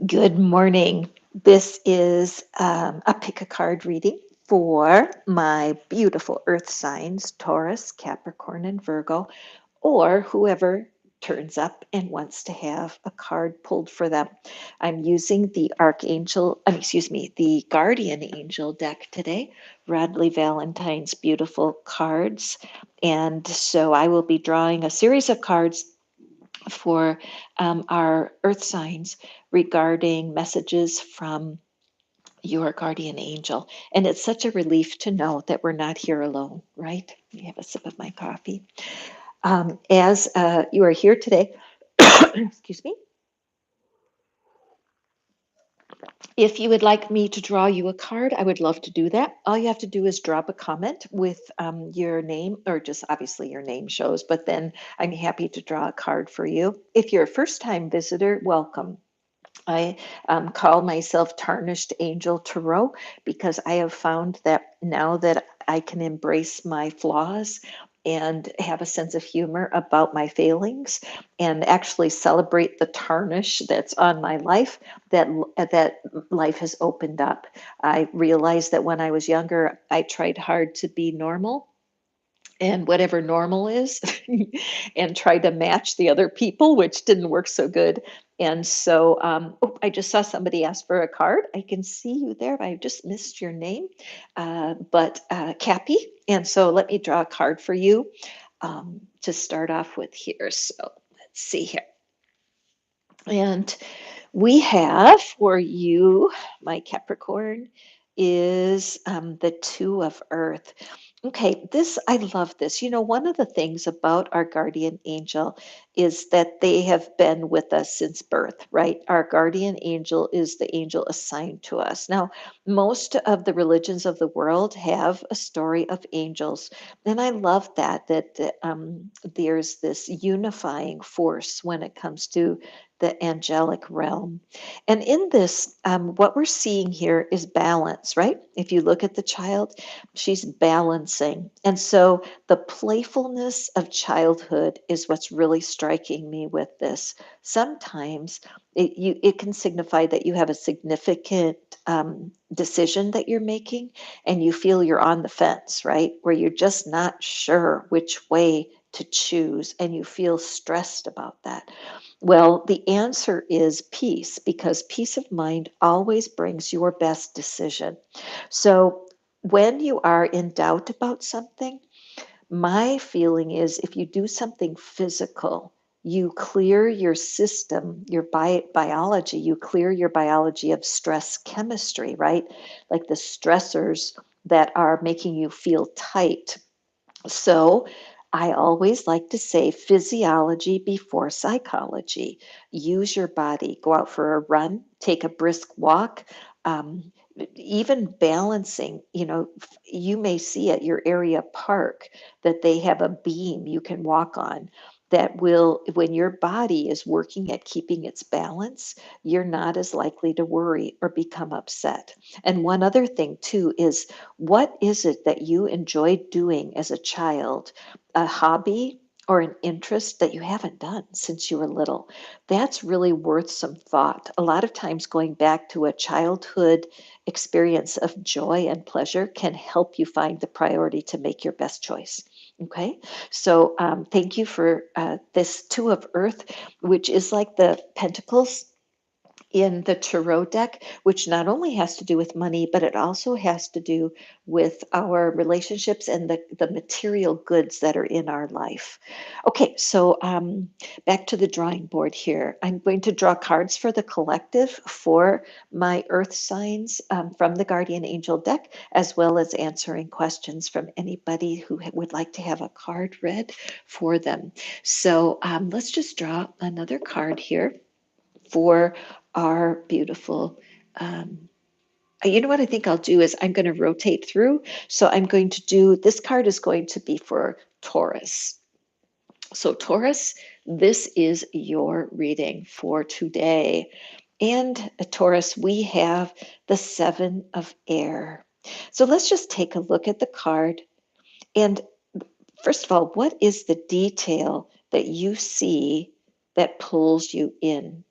Good morning. This is a pick a card reading for my beautiful earth signs, Taurus, Capricorn, and Virgo, or whoever turns up and wants to have a card pulled for them. I'm using the the Guardian Angel deck today, Rodley Valentine's beautiful cards. And so I will be drawing a series of cards for our earth signs regarding messages from your guardian angel. And it's such a relief to know that we're not here alone, right? Let me have a sip of my coffee. As you are here today, excuse me, if you would like me to draw you a card, I would love to do that. All you have to do is drop a comment with your name, or just obviously your name shows, but then I'm happy to draw a card for you. If you're a first time visitor, welcome. I call myself Tarnished Angel Tarot because I have found that now that I can embrace my flaws and have a sense of humor about my failings and actually celebrate the tarnish that's on my life, that life has opened up. I realized that when I was younger, I tried hard to be normal and whatever normal is and try to match the other people, which didn't work so good. And so, oh, I just saw somebody ask for a card. I can see you there, but I just missed your name, but Cappy. And so let me draw a card for you to start off with here. So let's see here. And we have for you, my Capricorn, is the Two of Earth. Okay, this, I love this. You know, one of the things about our guardian angel is that they have been with us since birth, right? Our guardian angel is the angel assigned to us. Now, most of the religions of the world have a story of angels, and I love that there's this unifying force when it comes to the angelic realm. And in this, what we're seeing here is balance, right? If you look at the child, she's balancing. And so the playfulness of childhood is what's really striking me with this. Sometimes it can signify that you have a significant decision that you're making and you feel you're on the fence, right? Where you're just not sure which way to choose and you feel stressed about that. Well, the answer is peace because peace of mind always brings your best decision. So when you are in doubt about something, my feeling is if you do something physical, you clear your system, your biology, you clear your biology of stress chemistry, right? Like the stressors that are making you feel tight. So I always like to say physiology before psychology. Use your body, go out for a run, take a brisk walk. Even balancing, you may see at your area park that they have a beam you can walk on that will, when your body is working at keeping its balance, you're not as likely to worry or become upset. And one other thing, too, is what is it that you enjoyed doing as a child? A hobby or an interest that you haven't done since you were little? That's really worth some thought. A lot of times, going back to a childhood experience of joy and pleasure can help you find the priority to make your best choice. Okay, so thank you for this Two of Earth, which is like the Pentacles in the tarot deck, which not only has to do with money, but it also has to do with our relationships and the material goods that are in our life. Okay, so back to the drawing board here. I'm going to draw cards for the collective for my earth signs from the Guardian Angel deck, as well as answering questions from anybody who would like to have a card read for them. So let's just draw another card here for our beautiful. You know what I think I'll do is I'm going to rotate through. So I'm going to do this card is going to be for Taurus. So, Taurus, this is your reading for today. And Taurus, we have the Seven of Air. So, let's just take a look at the card. And first of all, what is the detail that you see that pulls you in?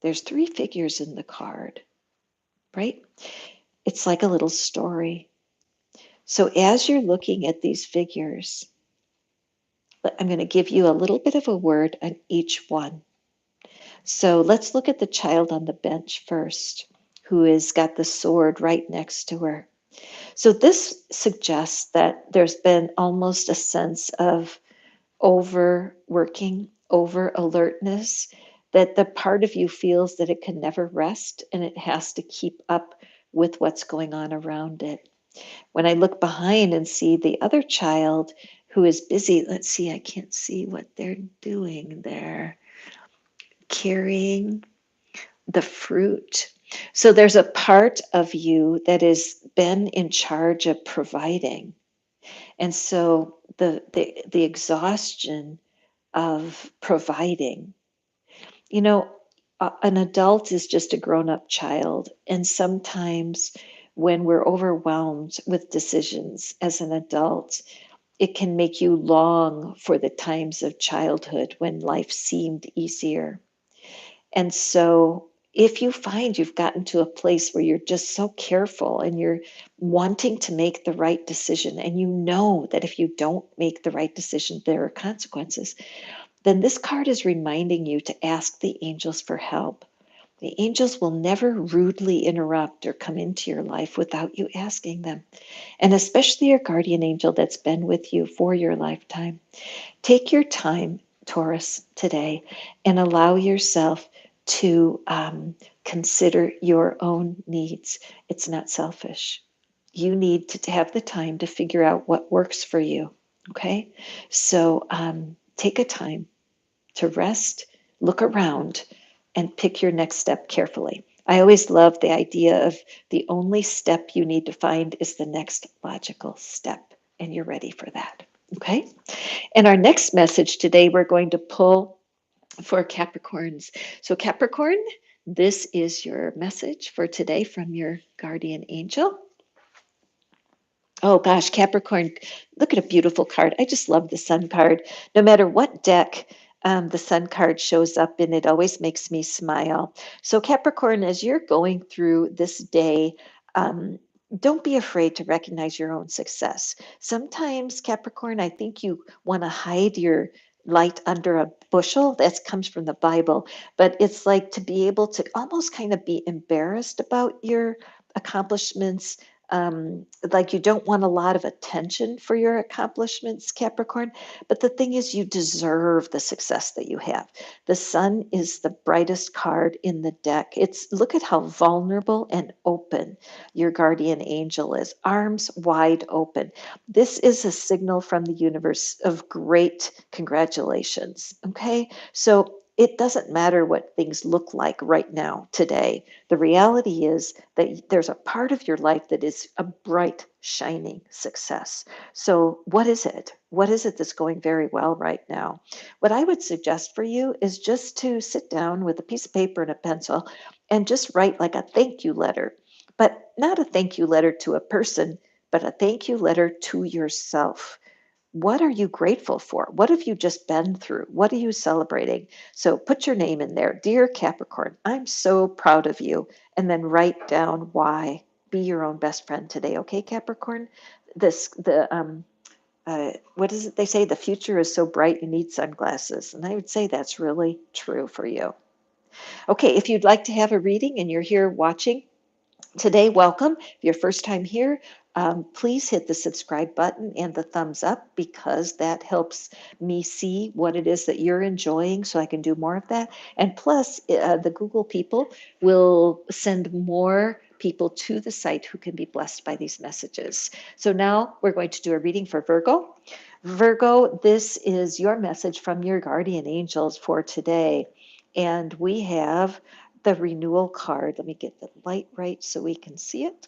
There's three figures in the card, right? It's like a little story. So as you're looking at these figures, I'm going to give you a little bit of a word on each one. So let's look at the child on the bench first, who has got the sword right next to her. So this suggests that there's been almost a sense of overworking, over alertness, that the part of you feels that it can never rest and it has to keep up with what's going on around it. When I look behind and see the other child who is busy, let's see, I can't see what they're doing there, carrying the fruit. So there's a part of you that has been in charge of providing. And so the exhaustion of providing, you know, an adult is just a grown-up child. And sometimes when we're overwhelmed with decisions as an adult, it can make you long for the times of childhood when life seemed easier. And so if you find you've gotten to a place where you're just so careful and you're wanting to make the right decision, and you know that if you don't make the right decision, there are consequences, then this card is reminding you to ask the angels for help. The angels will never rudely interrupt or come into your life without you asking them. And especially your guardian angel that's been with you for your lifetime. Take your time, Taurus, today and allow yourself to consider your own needs. It's not selfish. You need to have the time to figure out what works for you. Okay? So take a time to rest, look around, and pick your next step carefully. I always love the idea of the only step you need to find is the next logical step, and you're ready for that. Okay? And our next message today, we're going to pull for Capricorns. So, Capricorn, this is your message for today from your guardian angel. Oh gosh, Capricorn, look at a beautiful card. I just love the Sun card. No matter what deck the Sun card shows up in, it always makes me smile. So, Capricorn, as you're going through this day, um, don't be afraid to recognize your own success. Sometimes, Capricorn, I think you want to hide your light under a bushel. That comes from the Bible, but it's like to be able to almost kind of be embarrassed about your accomplishments, like you don't want a lot of attention for your accomplishments, Capricorn. But the thing is, you deserve the success that you have. The sun is the brightest card in the deck. It's look at how vulnerable and open your guardian angel is, arms wide open. This is a signal from the universe of great congratulations. Okay, so it doesn't matter what things look like right now, today. The reality is that there's a part of your life that is a bright, shining success. So, what is it? What is it that's going very well right now? What I would suggest for you is just to sit down with a piece of paper and a pencil and just write like a thank you letter, but not a thank you letter to a person, but a thank you letter to yourself. What are you grateful for? What have you just been through? What are you celebrating? So put your name in there. Dear Capricorn, I'm so proud of you. And then write down why. Be your own best friend today, okay, Capricorn? What is it they say? The future is so bright you need sunglasses. And I would say that's really true for you. Okay, if you'd like to have a reading and you're here watching, today, welcome. If you're first time here, please hit the subscribe button and the thumbs up because that helps me see what it is that you're enjoying so I can do more of that. And plus, the Google people will send more people to the site who can be blessed by these messages. So now we're going to do a reading for Virgo. Virgo, this is your message from your guardian angels for today. And we have the renewal card. Let me get the light right so we can see it.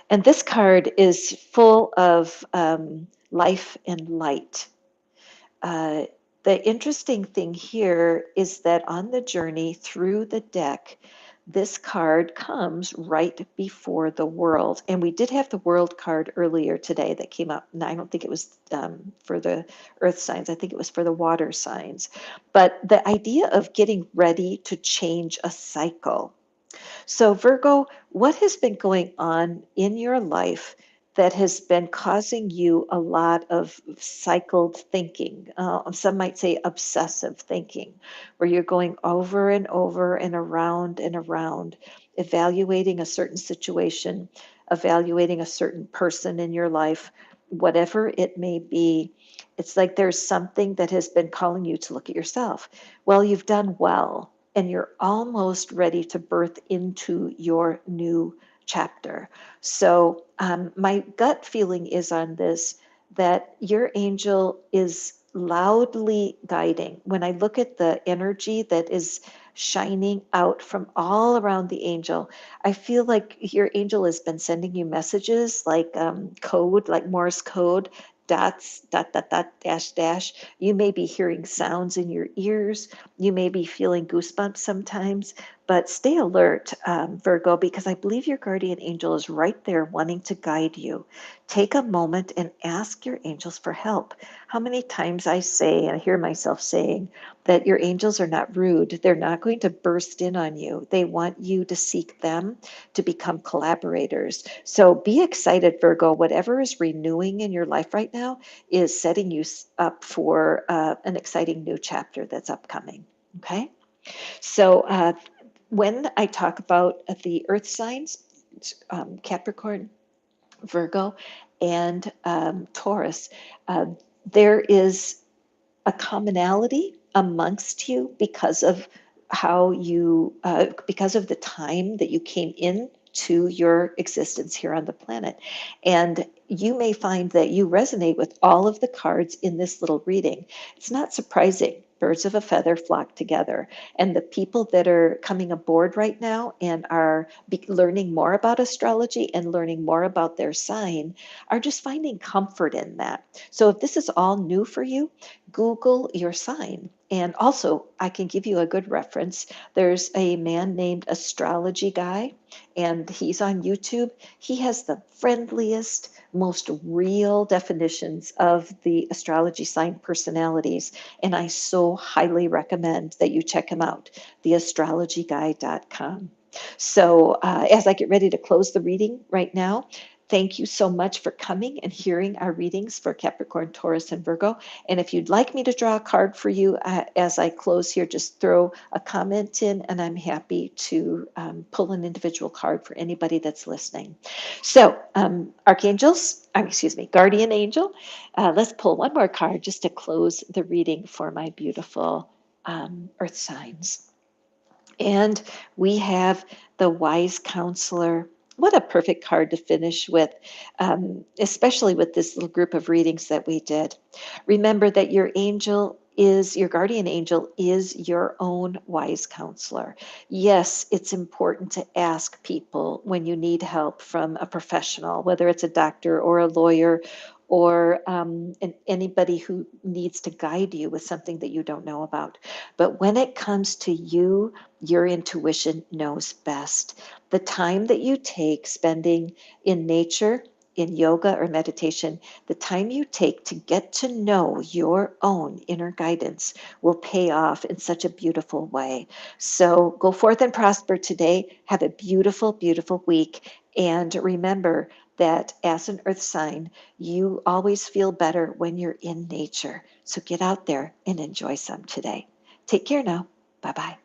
And this card is full of life and light. Uh, The interesting thing here is that on the journey through the deck, this card comes right before the world. And we did have the world card earlier today that came up. And I don't think it was for the earth signs, I think it was for the water signs. But the idea of getting ready to change a cycle. So, Virgo, what has been going on in your life that has been causing you a lot of cycled thinking? Some might say obsessive thinking, where you're going over and around, evaluating a certain situation, evaluating a certain person in your life, whatever it may be. It's like there's something that has been calling you to look at yourself. Well, you've done well and you're almost ready to birth into your new chapter. So, my gut feeling is on this that your angel is loudly guiding. When I look at the energy that is shining out from all around the angel, I feel like your angel has been sending you messages like code, like Morse code, dots, dot, dot, dot, dash, dash. You may be hearing sounds in your ears. You may be feeling goosebumps sometimes, but stay alert, Virgo, because I believe your guardian angel is right there wanting to guide you. Take a moment and ask your angels for help. How many times I say, and I hear myself saying, that your angels are not rude. They're not going to burst in on you. They want you to seek them to become collaborators. So be excited, Virgo. Whatever is renewing in your life right now is setting you up for an exciting new chapter that's upcoming. Okay? So when I talk about the earth signs, Capricorn, Virgo, and Taurus, uh, there is a commonality amongst you because of how you, because of the time that you came in to your existence here on the planet. And you may find that you resonate with all of the cards in this little reading. It's not surprising. Birds of a feather flock together. And the people that are coming aboard right now and are learning more about astrology and learning more about their sign are just finding comfort in that. So if this is all new for you, Google your sign. And also, I can give you a good reference. There's a man named Astrology Guy, and he's on YouTube. He has the friendliest, most real definitions of the astrology sign personalities. And I so highly recommend that you check him out, theastrologyguy.com. So, as I get ready to close the reading right now, thank you so much for coming and hearing our readings for Capricorn, Taurus, and Virgo. And if you'd like me to draw a card for you as I close here, just throw a comment in, and I'm happy to pull an individual card for anybody that's listening. So, archangels, excuse me, guardian angel, let's pull one more card just to close the reading for my beautiful earth signs. And we have the wise counselor. What a perfect card to finish with, especially with this little group of readings that we did. Remember that your guardian angel is your own wise counselor. Yes, it's important to ask people when you need help from a professional, whether it's a doctor or a lawyer or anybody who needs to guide you with something that you don't know about. But when it comes to you, your intuition knows best. The time that you take spending in nature, in yoga or meditation, the time you take to get to know your own inner guidance will pay off in such a beautiful way. So go forth and prosper today. Have a beautiful, beautiful week. And remember that as an earth sign, you always feel better when you're in nature. So get out there and enjoy some today. Take care now. Bye bye.